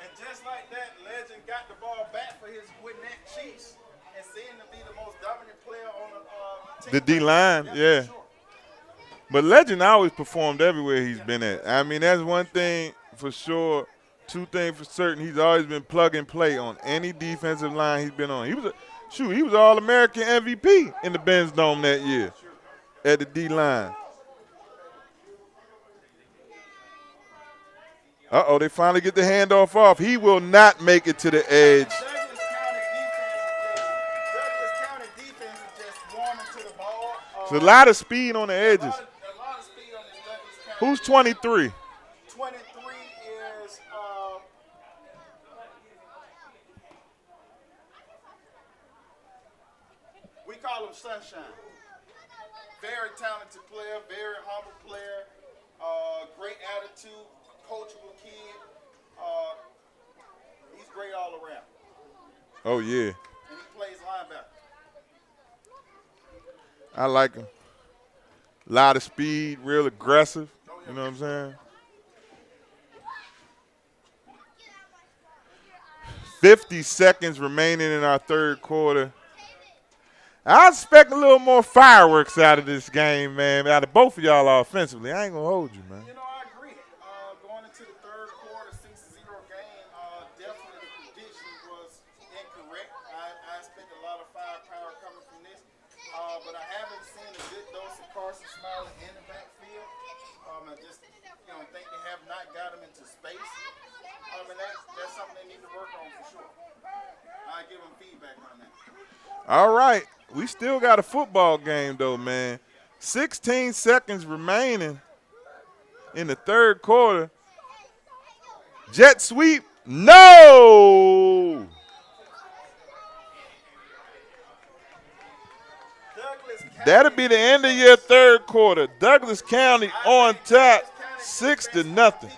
And just like that, Legend got the ball back for his Gwinnett Chiefs and seemed to be the most dominant player on the team. The D-line, yeah. for sure. But Legend always performed everywhere he's been at. I mean, that's one thing for sure. Two things for certain. He's always been plug and play on any defensive line he's been on. He was All-American MVP in the Benz Dome that year at the D-line. Uh-oh, they finally get the handoff off. He will not make it to the edge. Douglas County defense is just warming to the ball. There's a lot of speed on the A edges. lot of speed on this Douglas County. Who's 23? 23 is we call him Sunshine. Very talented player, very humble player, great attitude, coachable kid. He's great all around. Oh, yeah. And he plays linebacker. I like him. A lot of speed, real aggressive. You know what I'm saying? 50 seconds remaining in our third quarter. I expect a little more fireworks out of this game, man. Out of both of y'all offensively. I ain't going to hold you, man. You know, I agree. Going into the third quarter, 6-0 game, definitely the prediction was incorrect. I expect a lot of firepower coming from this. But I haven't seen a good dose of Carson Smiley in the backfield. I just think they have not got him into space. And that's something they need to work on for sure. I give them feedback on that. All right. We still got a football game, though, man. 16 seconds remaining in the third quarter. Jet sweep. No! That'll be the end of your third quarter. Douglas County on top, 6-0.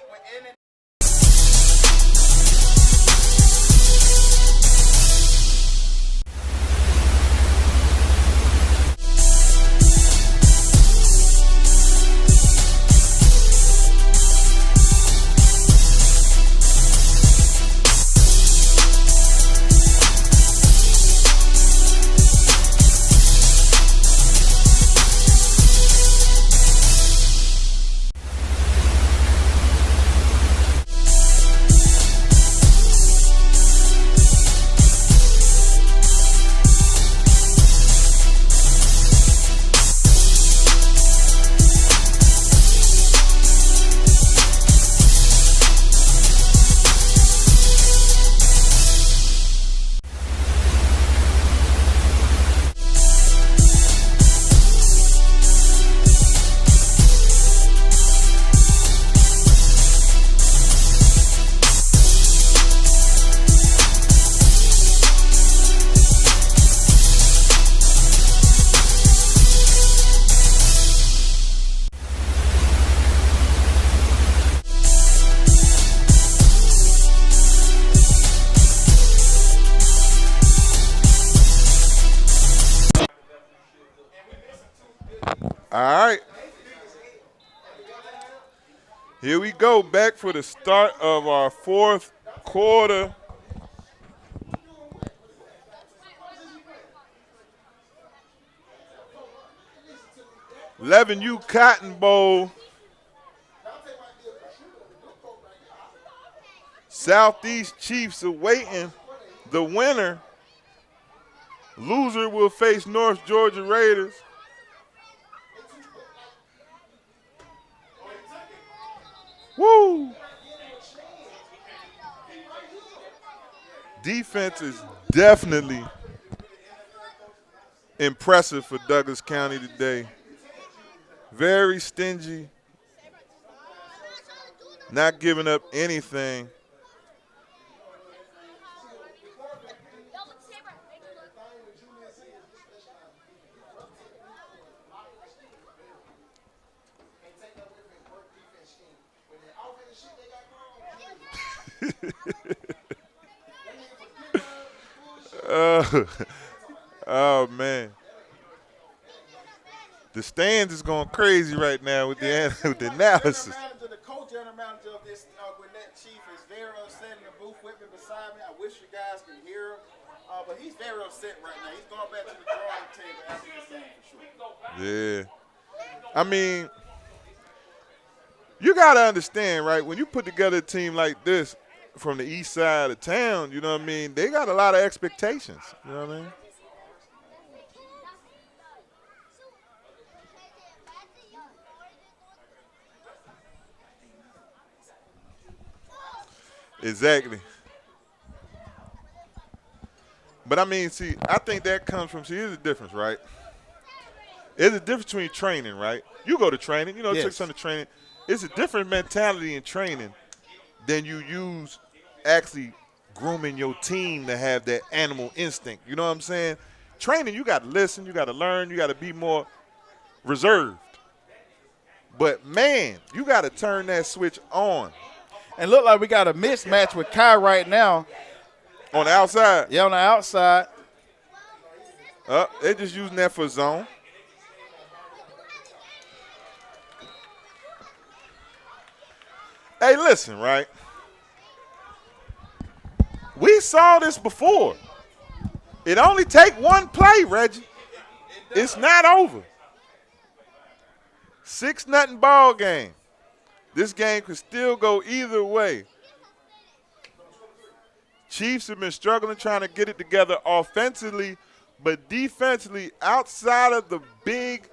All right. Here we go, back for the start of our fourth quarter. U Cotton Bowl. Southeast Chiefs awaiting the winner. Loser will face North Georgia Raiders. Woo! Defense is definitely impressive for Douglas County today. Very stingy. Not giving up anything. Oh, man. The stands is going crazy right now with the analysis. The co-general manager of this Gwinnett Chief is very upset in the booth with me beside me. I wish you guys could hear him, but he's very upset right now. He's going back to the drawing table after this game for sure. Yeah. I mean, you got to understand, right, when you put together a team like this from the east side of town, you know what I mean, they got a lot of expectations, you know what I mean? Exactly. But, I mean, see, I think that comes from, here's the difference, right? There's a difference between training, right? You go to training, you know, it took some training. It's a different mentality in training than you use actually grooming your team to have that animal instinct. You know what I'm saying? Training, you got to listen, you got to learn, you got to be more reserved. But, man, you got to turn that switch on. And look like we got a mismatch with Kai right now. On the outside? Yeah, on the outside. They're just using that for zone. Hey, listen, right? We saw this before. It only take one play, Reggie. It's not over. 6-0 ball game. This game could still go either way. Chiefs have been struggling trying to get it together offensively, but defensively, outside of the big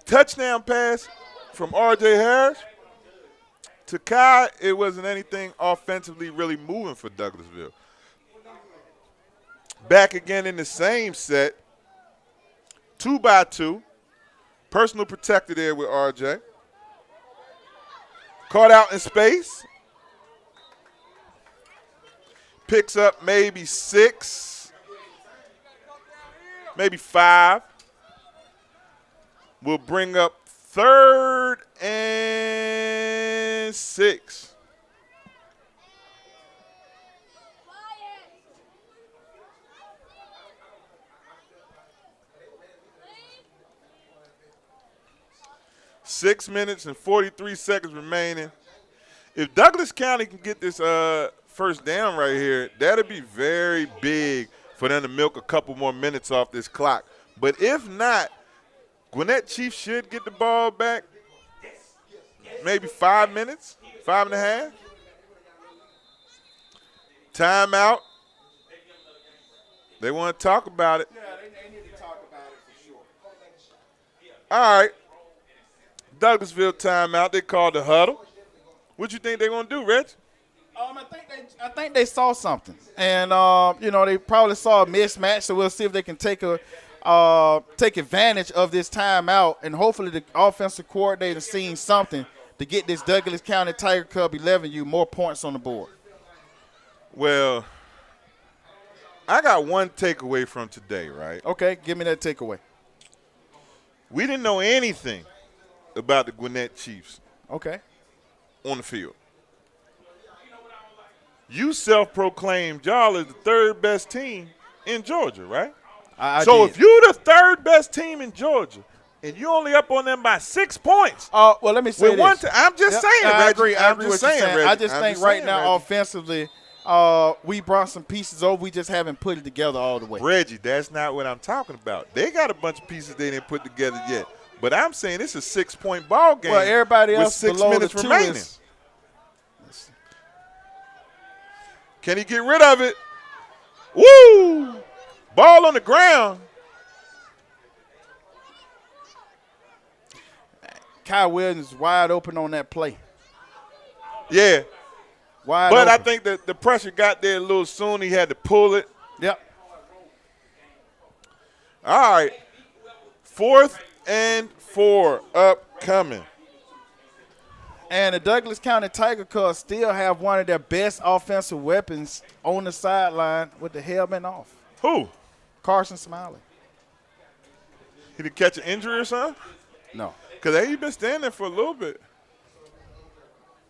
touchdown pass from R.J. Harris to Kai, it wasn't anything offensively really moving for Douglasville. Back again in the same set, 2-by-2. Personal protector there with R.J. Caught out in space. Picks up maybe 6, maybe 5. Will bring up 3rd and 6. Six minutes and 43 seconds remaining. If Douglas County can get this first down right here, that'll be very big for them to milk a couple more minutes off this clock. But if not, Gwinnett Chiefs should get the ball back maybe 5 minutes, 5.5. Timeout. They want to talk about it. Yeah, they need to talk about it for sure. All right. Douglasville timeout. They called the huddle. What you think they're going to do, Reg? I think they saw something, and they probably saw a mismatch. So we'll see if they can take advantage of this timeout, and hopefully the offensive coordinator seeing something to get this Douglas County Tiger Cub 11U more points on the board. Well, I got one takeaway from today, right? Okay, give me that takeaway. We didn't know anything about the Gwinnett Chiefs. Okay. On the field. You self-proclaimed y'all as the 3rd best team in Georgia, right? I so did. if you're the 3rd best team in Georgia and you only up on them by 6 points. Well, let me say this. I'm just saying, Reggie. I agree. I'm just saying, Reggie. I just think right now offensively, we brought some pieces over. We just haven't put it together all the way. Reggie, that's not what I'm talking about. They got a bunch of pieces they didn't put together yet. But I'm saying it's a 6-point ball game. Well, everybody else with 6 below minutes the 2 remaining. Can he get rid of it? Woo! Ball on the ground. Kyle Williams is wide open on that play. Yeah. Wide But I open. think that the pressure got there a little soon. He had to pull it. Yep. All right. 4th and 4 upcoming. And the Douglas County Tiger Cubs still have one of their best offensive weapons on the sideline with the helmet off. Who? Carson Smiley. He did catch an injury or something? No. Because he's been standing there for a little bit.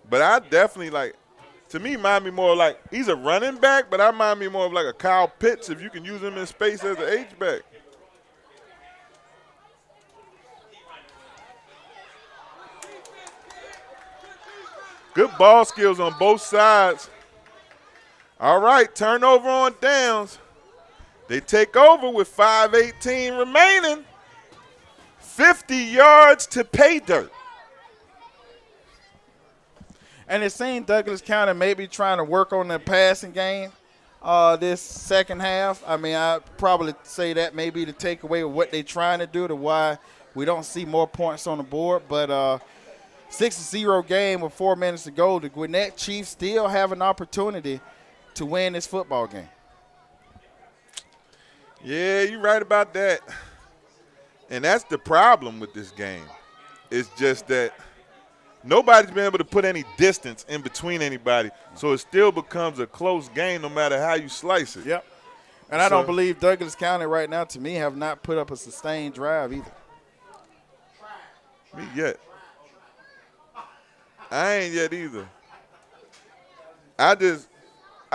But I definitely like, to me, remind me more like, he's a running back, but I remind me more of like a Kyle Pitts if you can use him in space as an H-back. Good ball skills on both sides. All right, turnover on downs. They take over with 5:18 remaining. 50 yards to pay dirt. And it seemed Douglas County may be trying to work on their passing game this second half. I mean, I'd probably say that may be the takeaway of what they're trying to do to why we don't see more points on the board. But 6-0 game with 4 minutes to go. The Gwinnett Chiefs still have an opportunity to win this football game. Yeah, you're right about that. And that's the problem with this game. It's just that nobody's been able to put any distance in between anybody, so it still becomes a close game no matter how you slice it. Yep. And I don't believe Douglas County right now, to me, have not put up a sustained drive either. Me yet. I ain't yet either. I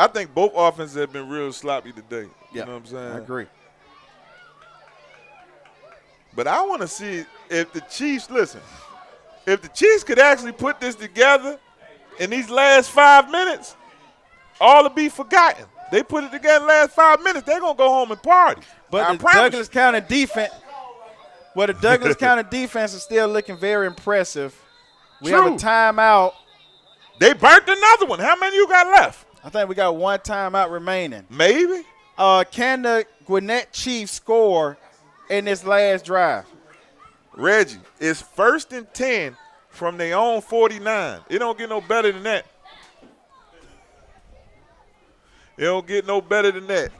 think both offenses have been real sloppy today. You know what I'm saying? I agree. But I want to see if the Chiefs, listen, if the Chiefs could actually put this together in these last 5 minutes, all will be forgotten. They put it together in the last 5 minutes, they're going to go home and party. But the Douglas County defense, the Douglas County defense is still looking very impressive. We have a timeout. They burnt another one. How many you got left? I think we got one timeout remaining. Maybe. Can the Gwinnett Chiefs score in this last drive? Reggie, it's 1st and 10 from their own 49. It don't get no better than that. It don't get no better than that.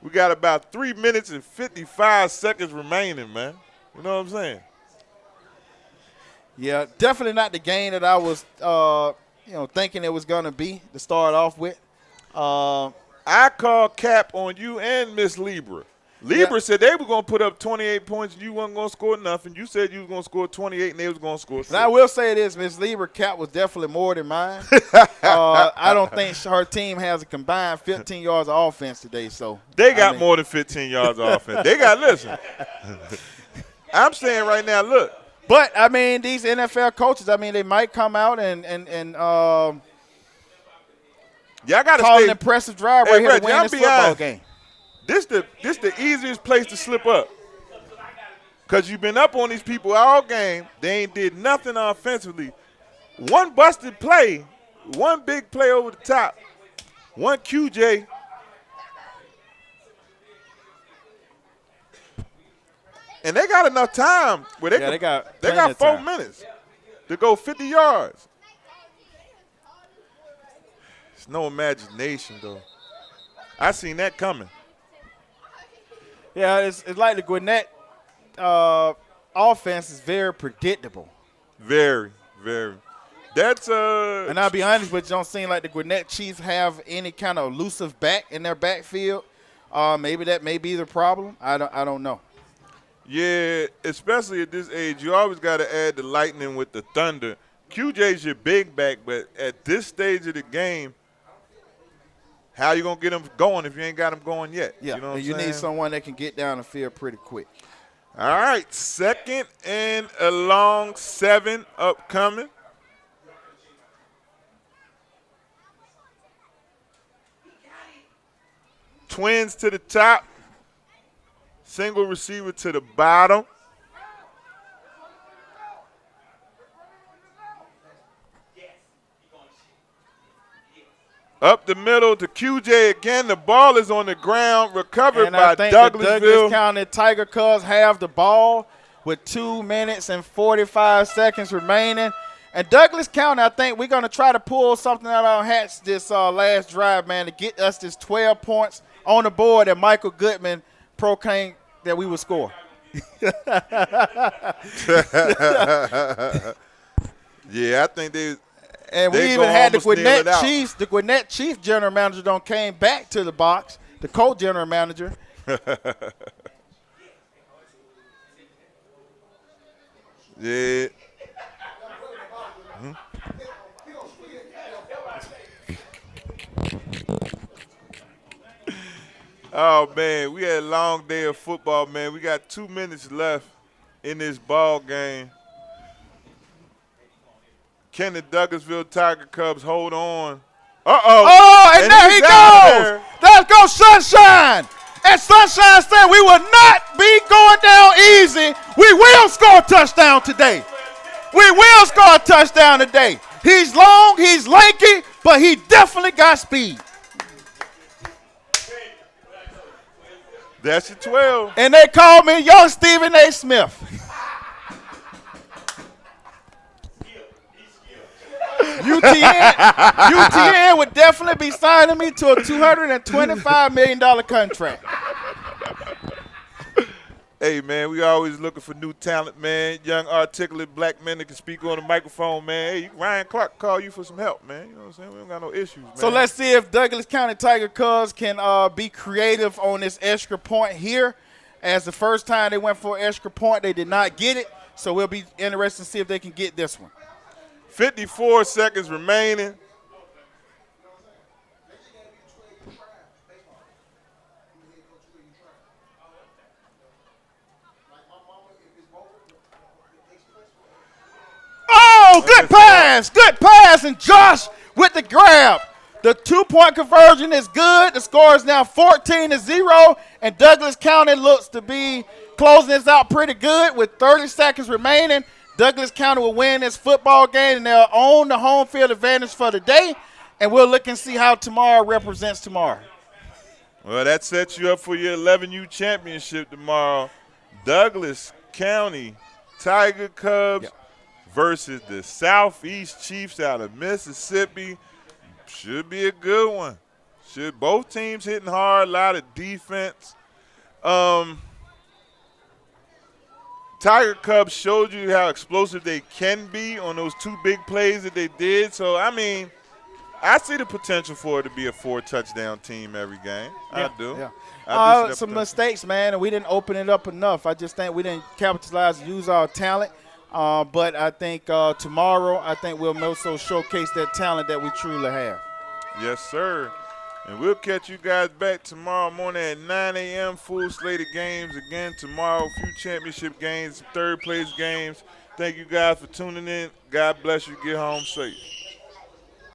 We got about 3 minutes and 55 seconds remaining, man. You know what I'm saying? Yeah, definitely not the game that I was, thinking it was going to be to start off with. I called cap on you and Miss Libra. Libra said they were going to put up 28 points and you weren't going to score nothing. You said you was going to score 28 and they was going to score 6. And I will say this, Miss Libra cap was definitely more than mine. I don't think her team has a combined 15 yards of offense today. So they got more than 15 yards of offense. They got, listen, I'm saying right now, look. But, I mean, these NFL coaches, I mean, they might come out and y'all got to call an impressive drive right here to win this football game. This the easiest place to slip up. Because you've been up on these people all game. They ain't did nothing offensively. One busted play, one big play over the top, one QJ. And they got enough time where they got 4 minutes to go 50 yards. It's no imagination, though. I seen that coming. Yeah, it's like the Gwinnett offense is very predictable. Very, very. That's And I'll be honest with you, don't seem like the Gwinnett Chiefs have any kind of elusive back in their backfield. Maybe that may be the problem. I don't know. Yeah, especially at this age, you always got to add the lightning with the thunder. QJ's your big back, but at this stage of the game, how you going to get them going if you ain't got them going yet? Yeah, you know what you I'm need saying? someone that can get down the field pretty quick. All right, 2nd and a long 7 upcoming. Twins to the top. Single receiver to the bottom. Up the middle to QJ again. The ball is on the ground, recovered And by I think the Douglasville. Douglas County Tiger Cubs have the ball with 2 minutes and 45 seconds remaining. And Douglas County, I think we're going to try to pull something out of our hats this last drive, man, to get us this 12 points on the board that Michael Goodman proclaimed that we would score. Yeah, I think they. And we They even gonna had the almost nail it Gwinnett out. Chiefs. The Gwinnett Chiefs general manager don't came back to the box. The co-general manager. Yeah. Oh man, we had a long day of football, man. We got 2 minutes left in this ball game. Can the Douglasville Tiger Cubs hold on? Oh, and there he he's out goes. there. There goes Sunshine. And Sunshine said we will not be going down easy. We will score a touchdown today. We will score a touchdown today. He's long, he's lanky, but he definitely got speed. That's your 12. And they call me young Stephen A. Smith. UTN would definitely be signing me to a $225 million contract. Hey, man, we always looking for new talent, man. Young, articulate black men that can speak on the microphone, man. Hey, Ryan Clark call you for some help, man. You know what I'm saying? We don't got no issues, man. So let's see if Douglas County Tiger Cubs can be creative on this extra point here. As the first time they went for an extra point, they did not get it. So we'll be interested to see if they can get this one. 54 seconds remaining. Oh, good pass, and Josh with the grab. The 2-point conversion is good. The score is now 14-0, and Douglas County looks to be closing this out pretty good with 30 seconds remaining. Douglas County will win this football game, and they'll own the home field advantage for the day, and we'll look and see how tomorrow represents tomorrow. Well, that sets you up for your 11U championship tomorrow. Douglas County Tiger Cubs versus the Southeast Chiefs out of Mississippi. Should be a good one. Should both teams hitting hard, a lot of defense. Tiger Cubs showed you how explosive they can be on those 2 big plays that they did. So, I mean, I see the potential for it to be a 4-touchdown team every game. I do. Yeah. I do see that Some potential. mistakes, man, and we didn't open it up enough. I just think we didn't capitalize and use our talent. But I think tomorrow, I think we'll also showcase that talent that we truly have. Yes, sir. And we'll catch you guys back tomorrow morning at 9 a.m. Full slate of games again tomorrow. A few championship games, 3rd place games. Thank you guys for tuning in. God bless you. Get home safe.